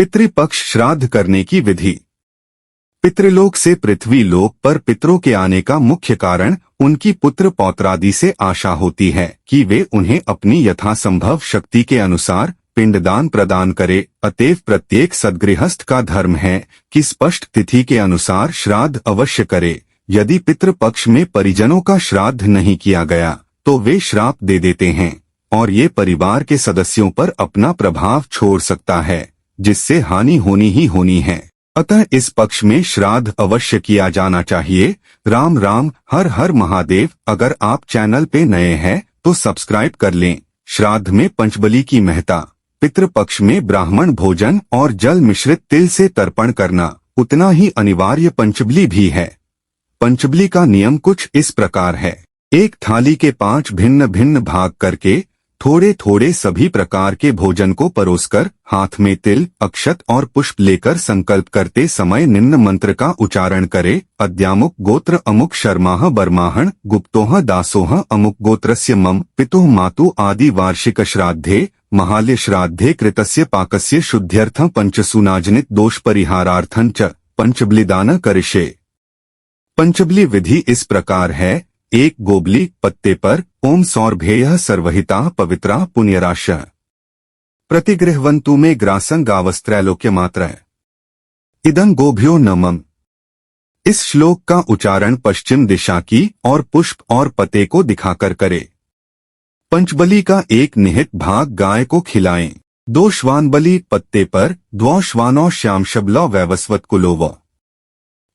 पितृपक्ष श्राद्ध करने की विधि। पितृलोक से पृथ्वी लोक पर पितरों के आने का मुख्य कारण उनकी पुत्र पौत्रादि से आशा होती है कि वे उन्हें अपनी यथासंभव शक्ति के अनुसार पिंडदान प्रदान करे। अतएव प्रत्येक सद्गृहस्थ का धर्म है कि स्पष्ट तिथि के अनुसार श्राद्ध अवश्य करे। यदि पितृपक्ष में परिजनों का श्राद्ध नहीं किया गया तो वे श्राप दे देते हैं और ये परिवार के सदस्यों पर अपना प्रभाव छोड़ सकता है, जिससे हानि होनी ही होनी है। अतः इस पक्ष में श्राद्ध अवश्य किया जाना चाहिए। राम राम, हर हर महादेव। अगर आप चैनल पे नए हैं तो सब्सक्राइब कर लें। श्राद्ध में पंचबली की महत्ता। पितृपक्ष में ब्राह्मण भोजन और जल मिश्रित तिल से तर्पण करना उतना ही अनिवार्य पंचबली भी है। पंचबली का नियम कुछ इस प्रकार है। एक थाली के 5 भिन्न भिन्न भाग करके थोड़े थोड़े सभी प्रकार के भोजन को परोसकर हाथ में तिल, अक्षत और पुष्प लेकर संकल्प करते समय निम्न मंत्र का उच्चारण करे। अद्यामुक गोत्र अमुक शर्माह बर्माहण गुप्तोह दासोह अमुक गोत्रस्य मम पितुः मातु आदि वार्षिक श्राद्धे महाल्य श्राद्धे कृतस्य पाकस्य शुद्ध्यर्थं पंचसूनाजनित दोष परिहारार्थं च पंचबलिदान करिष्ये। पंचबली विधि इस प्रकार है। 1 गोबली पत्ते पर ओम सौरभेयः सर्वहिता पवित्रा पुण्यराशः प्रतिगृह्वन्तु मे ग्रासं गावस्त्रैलोक्य मात्र इदं गोभ्यो नमः। इस श्लोक का उच्चारण पश्चिम दिशा की और पुष्प और पत्ते को दिखाकर करे। पंचबली का एक निहित भाग गाय को खिलाएं। 2 श्वानबली पत्ते पर द्वौ श्वानौ श्यामशबलौ वैवस्वत कुलोव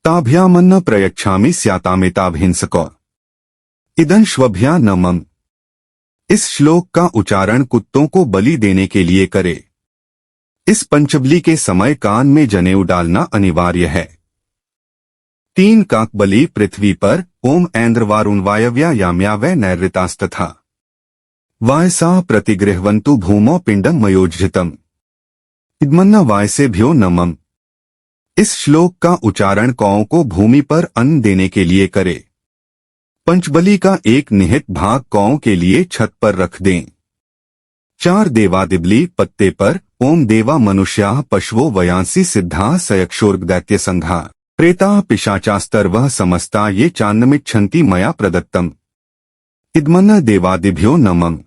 ताभ्यामन्न प्रयच्छामि स्यातामेताभिहिंसको इदं श्वभ्या नमः। इस श्लोक का उच्चारण कुत्तों को बलि देने के लिए करे। इस पंचबली के समय कान में जनेऊ डालना अनिवार्य है। 3 काकबली पृथ्वी पर ओम ऐन्द्रवारुण वायव्या याम्यावै नैऋतास्तथा वायसा प्रतिगृह्वन्तु भूमौ पिंडं मयोज्झितम् इदमन्न वायसेभ्यो नमः। इस श्लोक का उच्चारण कौओं को भूमि पर अन्न देने के लिए करे। पंचबली का एक निहित भाग कौओं के लिए छत पर रख दें। 4 देवादिबली पत्ते पर ओम देवा मनुष्याः पशवो वयांसी सिद्धाः सयक्षोर्ग दैत्य संघा प्रेताः पिशाचास्तर्वः समस्ता ये चान्नमिच्छन्ति मया प्रदत्तम इदमन्न देवादिभ्यो नमः।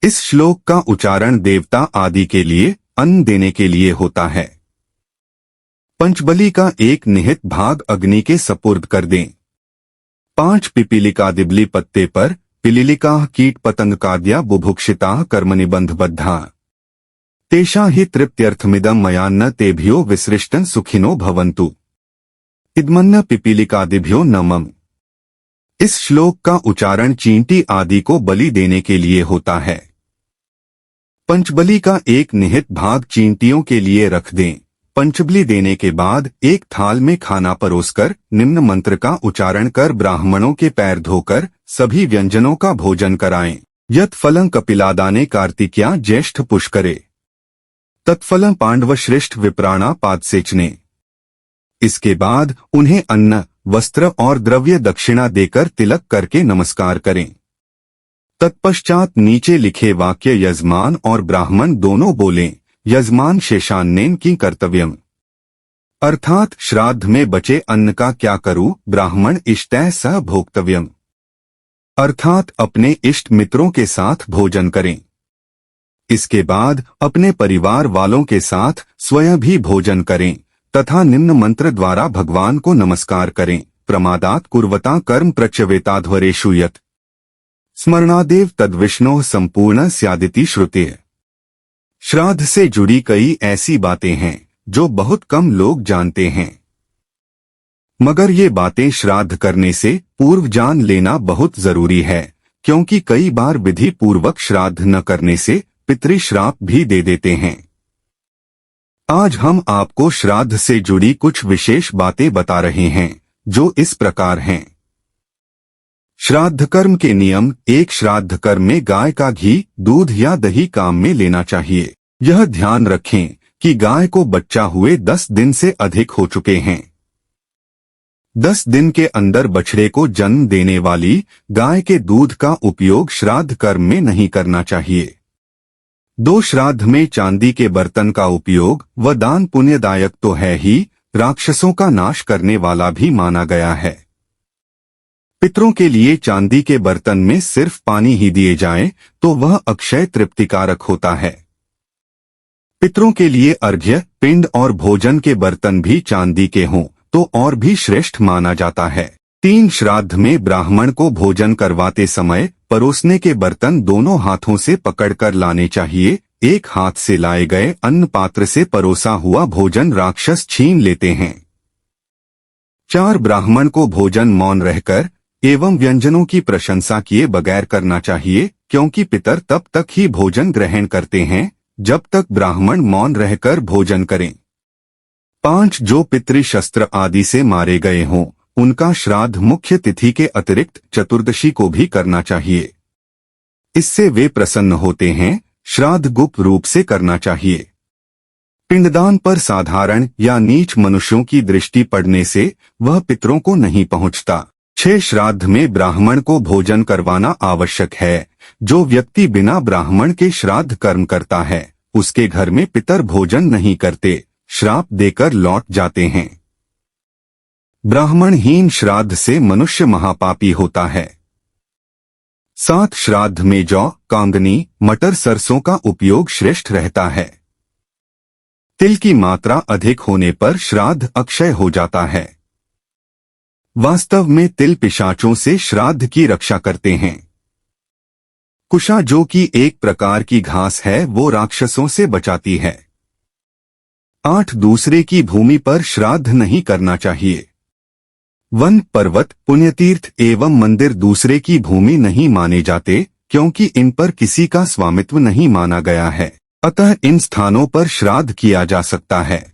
इस श्लोक का उच्चारण देवता आदि के लिए अन्न देने के लिए होता है। पंचबली का एक निहित भाग अग्नि के सपुर्द कर दें। 5 पिपीलिकादिबली पत्ते पर पिलीलिकाः कीट पतंगकाद्या बुभुक्षिता कर्मनिबंधबद्धा तेषा हि तृप्त्यर्थमिदं मयान्न तेभ्यो विसृष्टं सुखिनो भवन्तु इदमन्न पिपीलिकादिभ्यो नमः। इस श्लोक का उच्चारण चींटी आदि को बलि देने के लिए होता है। पंचबली का एक निहित भाग चींटियों के लिए रख दें। पंचबली देने के बाद एक थाल में खाना परोसकर निम्न मंत्र का उच्चारण कर ब्राह्मणों के पैर धोकर सभी व्यंजनों का भोजन कराएं। यत् फलं कपिलादाने कार्तिक्या ज्येष्ठ पुष्करे तत्फलं पांडव श्रेष्ठ विप्राणा पादसेचने। इसके बाद उन्हें अन्न, वस्त्र और द्रव्य दक्षिणा देकर तिलक करके नमस्कार करें। तत्पश्चात नीचे लिखे वाक्य यजमान और ब्राह्मण दोनों बोलें। यजमान शेषान्नेन की कर्तव्यम, अर्थात श्राद्ध में बचे अन्न का क्या करूं, ब्राह्मण इष्टैः सह भोक्तव्यम, अर्थात अपने इष्ट मित्रों के साथ भोजन करें। इसके बाद अपने परिवार वालों के साथ स्वयं भी भोजन करें तथा निम्न मंत्र द्वारा भगवान को नमस्कार करें। प्रमादात कुर्वता कर्म प्रच्यवेताध्वरेषु यत् स्मरणादेव तद्विष्णोः संपूर्ण स्यादिति श्रुतिः। श्राद्ध से जुड़ी कई ऐसी बातें हैं जो बहुत कम लोग जानते हैं, मगर ये बातें श्राद्ध करने से पूर्व जान लेना बहुत जरूरी है, क्योंकि कई बार विधि पूर्वक श्राद्ध न करने से पितृश्राप भी दे देते हैं। आज हम आपको श्राद्ध से जुड़ी कुछ विशेष बातें बता रहे हैं जो इस प्रकार हैं। श्राद्ध कर्म के नियम। 1 श्राद्ध कर्म में गाय का घी, दूध या दही काम में लेना चाहिए। यह ध्यान रखें कि गाय को बच्चा हुए 10 दिन से अधिक हो चुके हैं। 10 दिन के अंदर बछड़े को जन्म देने वाली गाय के दूध का उपयोग श्राद्ध कर्म में नहीं करना चाहिए। 2 श्राद्ध में चांदी के बर्तन का उपयोग व दान पुण्यदायक तो है ही, राक्षसों का नाश करने वाला भी माना गया है। पितरों के लिए चांदी के बर्तन में सिर्फ पानी ही दिए जाएं तो वह अक्षय तृप्तिकारक होता है। पितरों के लिए अर्घ्य, पिंड और भोजन के बर्तन भी चांदी के हों तो और भी श्रेष्ठ माना जाता है। 3 श्राद्ध में ब्राह्मण को भोजन करवाते समय परोसने के बर्तन दोनों हाथों से पकड़कर लाने चाहिए। एक हाथ से लाए गए अन्न पात्र से परोसा हुआ भोजन राक्षस छीन लेते हैं। 4 ब्राह्मण को भोजन मौन रहकर एवं व्यंजनों की प्रशंसा किए बगैर करना चाहिए, क्योंकि पितर तब तक ही भोजन ग्रहण करते हैं जब तक ब्राह्मण मौन रहकर भोजन करें। 5 जो पितृशस्त्र आदि से मारे गए हों उनका श्राद्ध मुख्य तिथि के अतिरिक्त चतुर्दशी को भी करना चाहिए। इससे वे प्रसन्न होते हैं। श्राद्ध गुप्त रूप से करना चाहिए। पिंडदान पर साधारण या नीच मनुष्यों की दृष्टि पड़ने से वह पितरों को नहीं पहुंचता। 6 श्राद्ध में ब्राह्मण को भोजन करवाना आवश्यक है। जो व्यक्ति बिना ब्राह्मण के श्राद्ध कर्म करता है उसके घर में पितर भोजन नहीं करते, श्राप देकर लौट जाते हैं। ब्राह्मणहीन श्राद्ध से मनुष्य महापापी होता है। 7 श्राद्ध में जौ, कांगनी, मटर, सरसों का उपयोग श्रेष्ठ रहता है। तिल की मात्रा अधिक होने पर श्राद्ध अक्षय हो जाता है। वास्तव में तिल पिशाचों से श्राद्ध की रक्षा करते हैं। कुशा जो कि एक प्रकार की घास है वो राक्षसों से बचाती है। 8 दूसरे की भूमि पर श्राद्ध नहीं करना चाहिए। वन, पर्वत, पुण्यतीर्थ एवं मंदिर दूसरे की भूमि नहीं माने जाते, क्योंकि इन पर किसी का स्वामित्व नहीं माना गया है, अतः इन स्थानों पर श्राद्ध किया जा सकता है।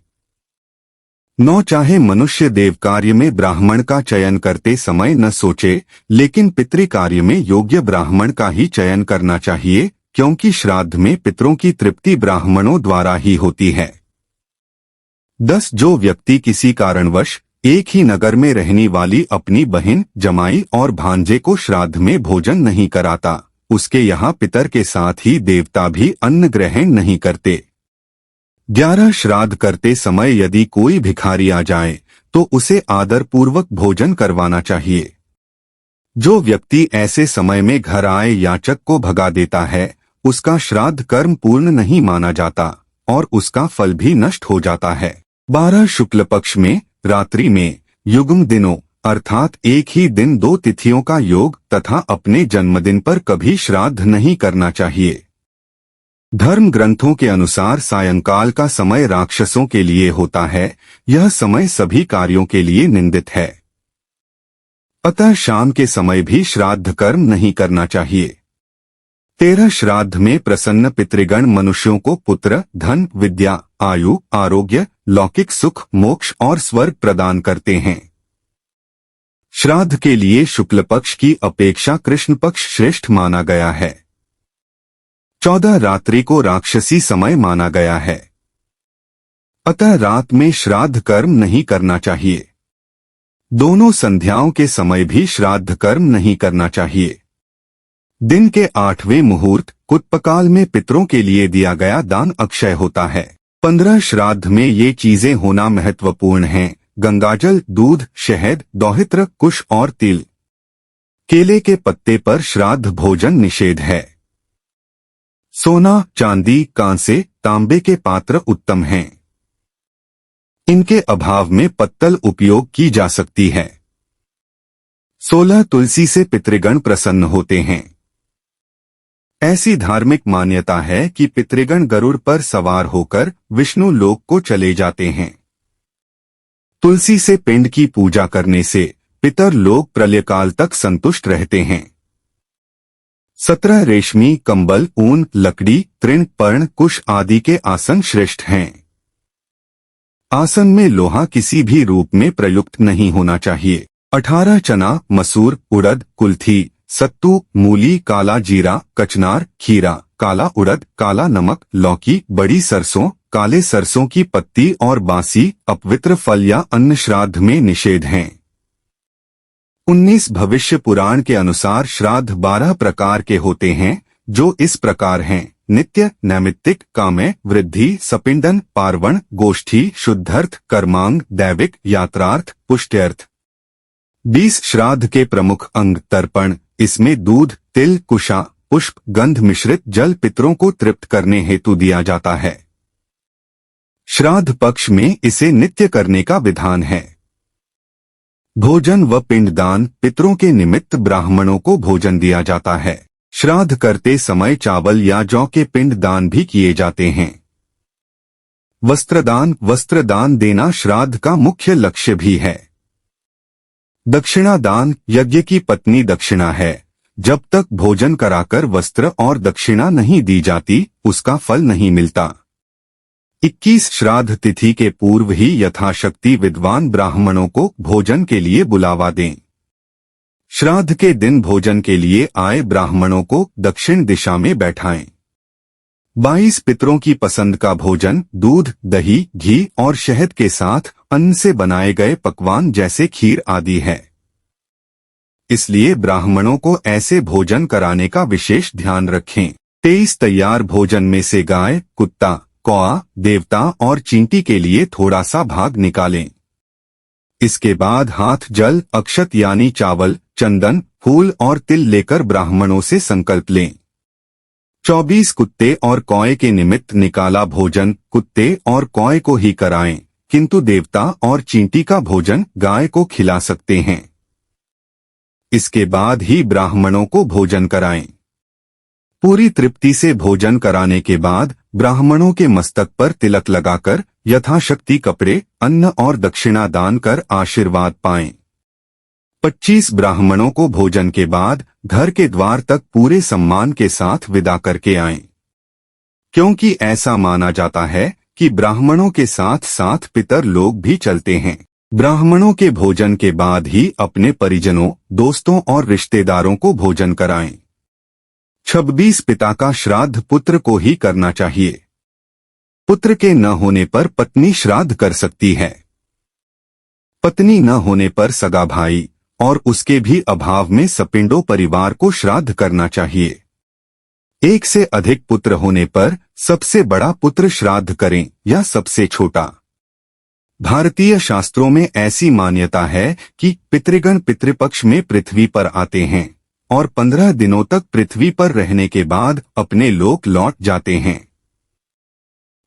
9 चाहे मनुष्य देव कार्य में ब्राह्मण का चयन करते समय न सोचे, लेकिन पितृ कार्य में योग्य ब्राह्मण का ही चयन करना चाहिए, क्योंकि श्राद्ध में पितरों की तृप्ति ब्राह्मणों द्वारा ही होती है। 10 जो व्यक्ति किसी कारणवश एक ही नगर में रहने वाली अपनी बहन, जमाई और भांजे को श्राद्ध में भोजन नहीं कराता, उसके यहाँ पितर के साथ ही देवता भी अन्न ग्रहण नहीं करते। 11 श्राद्ध करते समय यदि कोई भिखारी आ जाए तो उसे आदर पूर्वक भोजन करवाना चाहिए। जो व्यक्ति ऐसे समय में घर आए याचक को भगा देता है उसका श्राद्ध कर्म पूर्ण नहीं माना जाता और उसका फल भी नष्ट हो जाता है। 12 शुक्ल पक्ष में, रात्रि में, युग्म दिनों अर्थात एक ही दिन 2 तिथियों का योग तथा अपने जन्मदिन पर कभी श्राद्ध नहीं करना चाहिए। धर्म ग्रंथों के अनुसार सायंकाल का समय राक्षसों के लिए होता है। यह समय सभी कार्यों के लिए निंदित है, अतः शाम के समय भी श्राद्ध कर्म नहीं करना चाहिए। 13 श्राद्ध में प्रसन्न पितृगण मनुष्यों को पुत्र, धन, विद्या, आयु, आरोग्य, लौकिक सुख, मोक्ष और स्वर्ग प्रदान करते हैं। श्राद्ध के लिए शुक्ल पक्ष की अपेक्षा कृष्ण पक्ष श्रेष्ठ माना गया है। 14 रात्रि को राक्षसी समय माना गया है, अतः रात में श्राद्ध कर्म नहीं करना चाहिए। दोनों संध्याओं के समय भी श्राद्ध कर्म नहीं करना चाहिए। दिन के 8वें मुहूर्त कुत्पकाल में पितरों के लिए दिया गया दान अक्षय होता है। 15 श्राद्ध में ये चीजें होना महत्वपूर्ण हैं: गंगाजल, दूध, शहद, दोहित्र, कुश और तिल। केले के पत्ते पर श्राद्ध भोजन निषेध है। सोना, चांदी, कांसे, तांबे के पात्र उत्तम हैं। इनके अभाव में पत्तल उपयोग की जा सकती है। 16 तुलसी से पितृगण प्रसन्न होते हैं। ऐसी धार्मिक मान्यता है कि पितृगण गरुड़ पर सवार होकर विष्णु लोक को चले जाते हैं। तुलसी से पिंड की पूजा करने से पितर लोक प्रलयकाल तक संतुष्ट रहते हैं। 17 रेशमी, कंबल, ऊन, लकड़ी, तृण, पर्ण, कुश आदि के आसन श्रेष्ठ हैं। आसन में लोहा किसी भी रूप में प्रयुक्त नहीं होना चाहिए। 18 चना, मसूर, उड़द, कुल्थी, सत्तू, मूली, काला जीरा, कचनार, खीरा, काला उड़द, काला नमक, लौकी, बड़ी सरसों, काले सरसों की पत्ती और बासी, अपवित्र फल या अन्न श्राद्ध में निषेध हैं। 19 भविष्य पुराण के अनुसार श्राद्ध 12 प्रकार के होते हैं, जो इस प्रकार हैं: नित्य, नैमित्तिक, काम्य, वृद्धि, सपिंडन, पार्वण, गोष्ठी, शुद्धर्थ, कर्मांग, दैविक, यात्रार्थ, पुष्ट्यर्थ। 20 श्राद्ध के प्रमुख अंग तर्पण। इसमें दूध, तिल, कुशा, पुष्प, गंध मिश्रित जल पितरों को तृप्त करने हेतु दिया जाता है। श्राद्ध पक्ष में इसे नित्य करने का विधान है। भोजन व पिंडदान। पितरों के निमित्त ब्राह्मणों को भोजन दिया जाता है। श्राद्ध करते समय चावल या जौ के पिंड दान भी किए जाते हैं। वस्त्रदान। वस्त्रदान देना श्राद्ध का मुख्य लक्ष्य भी है। दक्षिणा दान। यज्ञ की पत्नी दक्षिणा है। जब तक भोजन कराकर वस्त्र और दक्षिणा नहीं दी जाती, उसका फल नहीं मिलता। 21 श्राद्ध तिथि के पूर्व ही यथाशक्ति विद्वान ब्राह्मणों को भोजन के लिए बुलावा दें। श्राद्ध के दिन भोजन के लिए आए ब्राह्मणों को दक्षिण दिशा में बैठाएं। 22 पितरों की पसंद का भोजन दूध, दही, घी और शहद के साथ अन्न से बनाए गए पकवान जैसे खीर आदि है। इसलिए ब्राह्मणों को ऐसे भोजन कराने का विशेष ध्यान रखें। 23 तैयार भोजन में से गाय, कुत्ता, कौआ, देवता और चींटी के लिए थोड़ा सा भाग निकालें। इसके बाद हाथ जल, अक्षत यानी चावल, चंदन, फूल और तिल लेकर ब्राह्मणों से संकल्प लें। 24 कुत्ते और कौए के निमित्त निकाला भोजन कुत्ते और कौए को ही कराएं, किंतु देवता और चींटी का भोजन गाय को खिला सकते हैं। इसके बाद ही ब्राह्मणों को भोजन कराएं। पूरी तृप्ति से भोजन कराने के बाद ब्राह्मणों के मस्तक पर तिलक लगाकर यथाशक्ति कपड़े, अन्न और दक्षिणा दान कर आशीर्वाद पाएं। 25 ब्राह्मणों को भोजन के बाद घर के द्वार तक पूरे सम्मान के साथ विदा करके आएं, क्योंकि ऐसा माना जाता है कि ब्राह्मणों के साथ साथ पितर लोग भी चलते हैं। ब्राह्मणों के भोजन के बाद ही अपने परिजनों, दोस्तों और रिश्तेदारों को भोजन कराएं। 26 पिता का श्राद्ध पुत्र को ही करना चाहिए। पुत्र के न होने पर पत्नी श्राद्ध कर सकती है। पत्नी न होने पर सगा भाई और उसके भी अभाव में सपिंडो परिवार को श्राद्ध करना चाहिए। एक से अधिक पुत्र होने पर सबसे बड़ा पुत्र श्राद्ध करें या सबसे छोटा। भारतीय शास्त्रों में ऐसी मान्यता है कि पितृगण पितृपक्ष में पृथ्वी पर आते हैं और 15 दिनों तक पृथ्वी पर रहने के बाद अपने लोक लौट जाते हैं।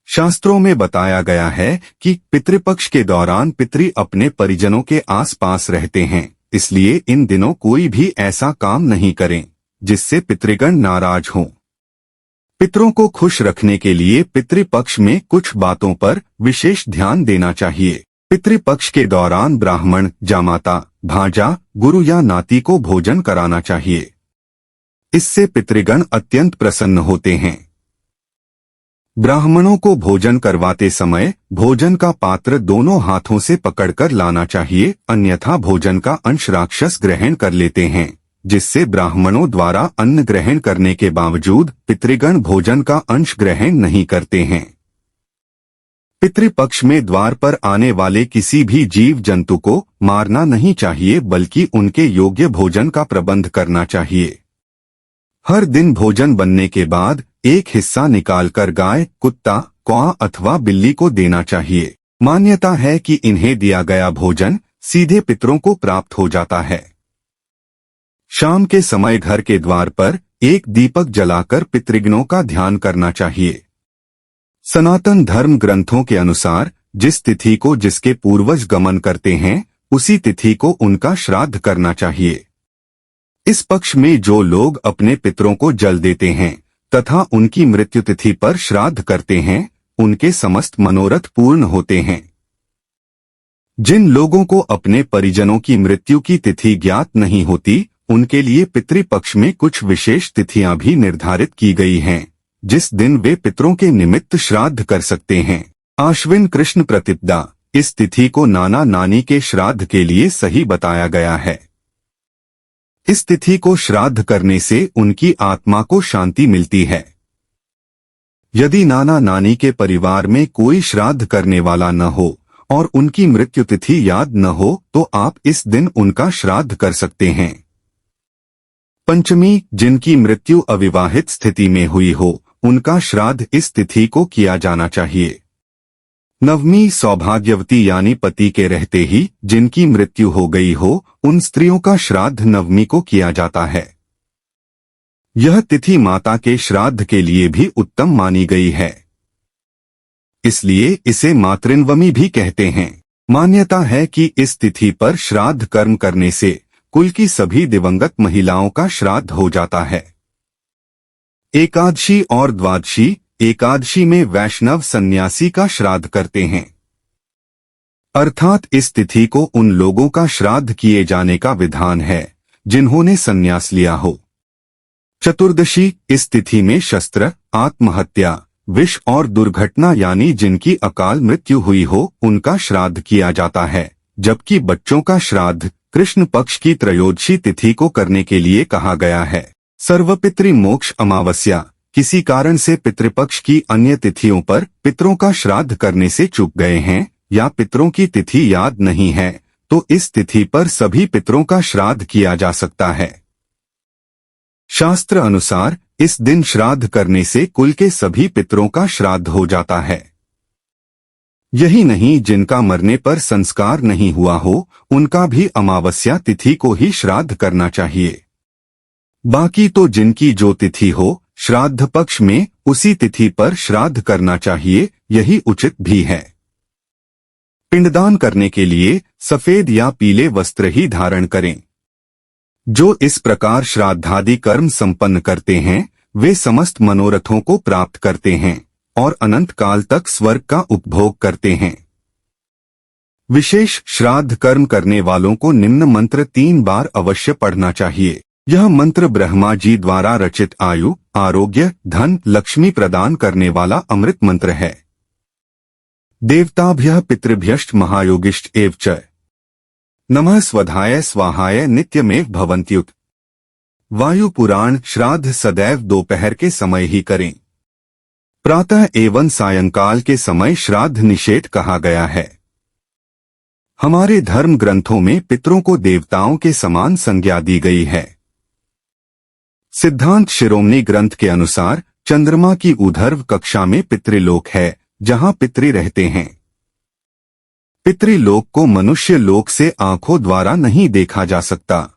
शास्त्रों में बताया गया है कि पितृपक्ष के दौरान पितृ अपने परिजनों के आसपास रहते हैं, इसलिए इन दिनों कोई भी ऐसा काम नहीं करें जिससे पितृगण नाराज हों। पितरों को खुश रखने के लिए पितृपक्ष में कुछ बातों पर विशेष ध्यान देना चाहिए। पितृपक्ष के दौरान ब्राह्मण, जामाता, भांजा, गुरु या नाती को भोजन कराना चाहिए। इससे पितृगण अत्यंत प्रसन्न होते हैं। ब्राह्मणों को भोजन करवाते समय भोजन का पात्र दोनों हाथों से पकड़कर लाना चाहिए, अन्यथा भोजन का अंश राक्षस ग्रहण कर लेते हैं, जिससे ब्राह्मणों द्वारा अन्न ग्रहण करने के बावजूद पितृगण भोजन का अंश ग्रहण नहीं करते हैं। पितृपक्ष में द्वार पर आने वाले किसी भी जीव जंतु को मारना नहीं चाहिए, बल्कि उनके योग्य भोजन का प्रबंध करना चाहिए। हर दिन भोजन बनने के बाद एक हिस्सा निकालकर गाय, कुत्ता, कौआ अथवा बिल्ली को देना चाहिए। मान्यता है कि इन्हें दिया गया भोजन सीधे पितरों को प्राप्त हो जाता है। शाम के समय घर के द्वार पर एक दीपक जलाकर पितृगणों का ध्यान करना चाहिए। सनातन धर्म ग्रंथों के अनुसार जिस तिथि को जिसके पूर्वज गमन करते हैं, उसी तिथि को उनका श्राद्ध करना चाहिए। इस पक्ष में जो लोग अपने पितरों को जल देते हैं तथा उनकी मृत्यु तिथि पर श्राद्ध करते हैं, उनके समस्त मनोरथ पूर्ण होते हैं। जिन लोगों को अपने परिजनों की मृत्यु की तिथि ज्ञात नहीं होती, उनके लिए पितृपक्ष में कुछ विशेष तिथियां भी निर्धारित की गई हैं, जिस दिन वे पितरों के निमित्त श्राद्ध कर सकते हैं। आश्विन कृष्ण प्रतिपदा, इस तिथि को नाना नानी के श्राद्ध के लिए सही बताया गया है। इस तिथि को श्राद्ध करने से उनकी आत्मा को शांति मिलती है। यदि नाना नानी के परिवार में कोई श्राद्ध करने वाला न हो और उनकी मृत्यु तिथि याद न हो, तो आप इस दिन उनका श्राद्ध कर सकते हैं। पंचमी, जिनकी मृत्यु अविवाहित स्थिति में हुई हो उनका श्राद्ध इस तिथि को किया जाना चाहिए। नवमी सौभाग्यवती यानी पति के रहते ही जिनकी मृत्यु हो गई हो, उन स्त्रियों का श्राद्ध नवमी को किया जाता है। यह तिथि माता के श्राद्ध के लिए भी उत्तम मानी गई है, इसलिए इसे मातृनवमी भी कहते हैं। मान्यता है कि इस तिथि पर श्राद्ध कर्म करने से कुल की सभी दिवंगत महिलाओं का श्राद्ध हो जाता है। एकादशी और द्वादशी। एकादशी में वैष्णव सन्यासी का श्राद्ध करते हैं, अर्थात इस तिथि को उन लोगों का श्राद्ध किए जाने का विधान है जिन्होंने सन्यास लिया हो। चतुर्दशी। इस तिथि में शस्त्र, आत्महत्या, विष और दुर्घटना यानी जिनकी अकाल मृत्यु हुई हो उनका श्राद्ध किया जाता है, जबकि बच्चों का श्राद्ध कृष्ण पक्ष की त्रयोदशी तिथि को करने के लिए कहा गया है। सर्वपितृ मोक्ष अमावस्या। किसी कारण से पितृपक्ष की अन्य तिथियों पर पितरों का श्राद्ध करने से चूक गए हैं या पितरों की तिथि याद नहीं है, तो इस तिथि पर सभी पितरों का श्राद्ध किया जा सकता है। शास्त्र अनुसार इस दिन श्राद्ध करने से कुल के सभी पितरों का श्राद्ध हो जाता है। यही नहीं, जिनका मरने पर संस्कार नहीं हुआ हो उनका भी अमावस्या तिथि को ही श्राद्ध करना चाहिए। बाकी तो जिनकी जो तिथि हो श्राद्ध पक्ष में उसी तिथि पर श्राद्ध करना चाहिए, यही उचित भी है। पिंडदान करने के लिए सफेद या पीले वस्त्र ही धारण करें। जो इस प्रकार श्राद्धादि कर्म संपन्न करते हैं वे समस्त मनोरथों को प्राप्त करते हैं और अनंत काल तक स्वर्ग का उपभोग करते हैं। विशेष श्राद्ध कर्म करने वालों को निम्न मंत्र 3 बार अवश्य पढ़ना चाहिए। यह मंत्र ब्रह्मा जी द्वारा रचित आयु, आरोग्य, धन, लक्ष्मी प्रदान करने वाला अमृत मंत्र है। देवताभ्यः पितृभ्यश्च महायोगिष्ठ एव च नमः स्वधाय स्वाहाय नित्यमेव भवन्त्युत। वायु पुराण। श्राद्ध सदैव दोपहर के समय ही करें। प्रातः एवं सायंकाल के समय श्राद्ध निषेध कहा गया है। हमारे धर्म ग्रंथों में पितरों को देवताओं के समान संज्ञा दी गई है। सिद्धांत शिरोमणि ग्रंथ के अनुसार चंद्रमा की ऊर्ध्व कक्षा में पितृलोक है, जहां पितृ रहते हैं। पितृलोक को मनुष्य लोक से आंखों द्वारा नहीं देखा जा सकता।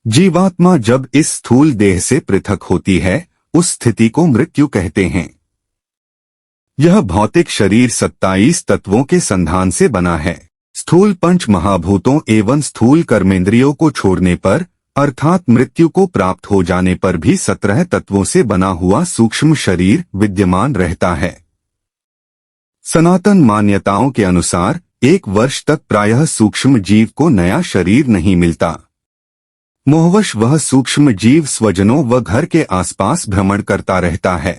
जीवात्मा जब इस स्थूल देह से पृथक होती है उस स्थिति को मृत्यु कहते हैं। यह भौतिक शरीर 27 तत्वों के संधान से बना है। स्थूल पंच महाभूतों एवं स्थूल कर्मेंद्रियों को छोड़ने पर अर्थात मृत्यु को प्राप्त हो जाने पर भी 17 तत्वों से बना हुआ सूक्ष्म शरीर विद्यमान रहता है। सनातन मान्यताओं के अनुसार 1 वर्ष तक प्रायः सूक्ष्म जीव को नया शरीर नहीं मिलता। मोहवश वह सूक्ष्म जीव स्वजनों व घर के आसपास भ्रमण करता रहता है।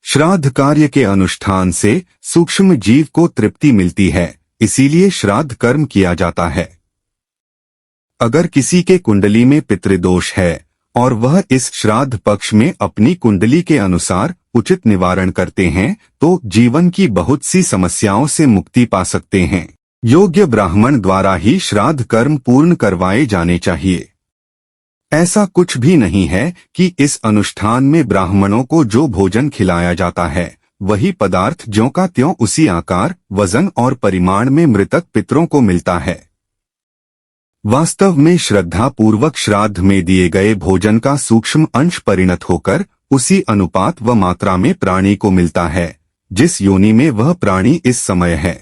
श्राद्ध कार्य के अनुष्ठान से सूक्ष्म जीव को तृप्ति मिलती है, इसीलिए श्राद्ध कर्म किया जाता है। अगर किसी के कुंडली में पितृदोष है और वह इस श्राद्ध पक्ष में अपनी कुंडली के अनुसार उचित निवारण करते हैं तो जीवन की बहुत सी समस्याओं से मुक्ति पा सकते हैं। योग्य ब्राह्मण द्वारा ही श्राद्ध कर्म पूर्ण करवाए जाने चाहिए। ऐसा कुछ भी नहीं है कि इस अनुष्ठान में ब्राह्मणों को जो भोजन खिलाया जाता है वही पदार्थ ज्यों का त्यों उसी आकार, वजन और परिमाण में मृतक पितरों को मिलता है। वास्तव में श्रद्धा पूर्वक श्राद्ध में दिए गए भोजन का सूक्ष्म अंश परिणत होकर उसी अनुपात व मात्रा में प्राणी को मिलता है जिस योनि में वह प्राणी इस समय है।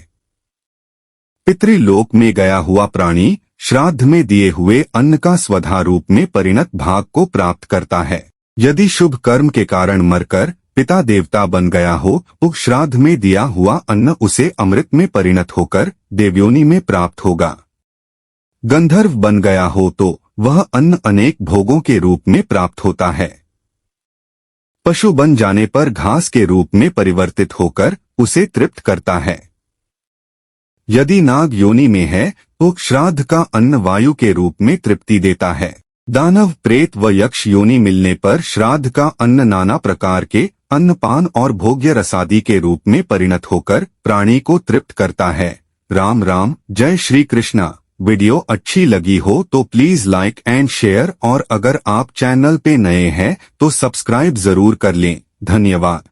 पितृलोक में गया हुआ प्राणी श्राद्ध में दिए हुए अन्न का स्वधा रूप में परिणत भाग को प्राप्त करता है। यदि शुभ कर्म के कारण मरकर पिता देवता बन गया हो तो श्राद्ध में दिया हुआ अन्न उसे अमृत में परिणत होकर देवयोनि में प्राप्त होगा। गंधर्व बन गया हो तो वह अन्न अनेक भोगों के रूप में प्राप्त होता है। पशु बन जाने पर घास के रूप में परिवर्तित होकर उसे तृप्त करता है। यदि नाग योनि में है तो श्राद्ध का अन्न वायु के रूप में तृप्ति देता है। दानव, प्रेत व यक्ष योनि मिलने पर श्राद्ध का अन्न नाना प्रकार के अन्नपान और भोग्य रसादि के रूप में परिणत होकर प्राणी को तृप्त करता है। राम राम। जय श्री कृष्णा। वीडियो अच्छी लगी हो तो प्लीज लाइक एंड शेयर और अगर आप चैनल पे नए हैं तो सब्सक्राइब जरूर कर लें। धन्यवाद।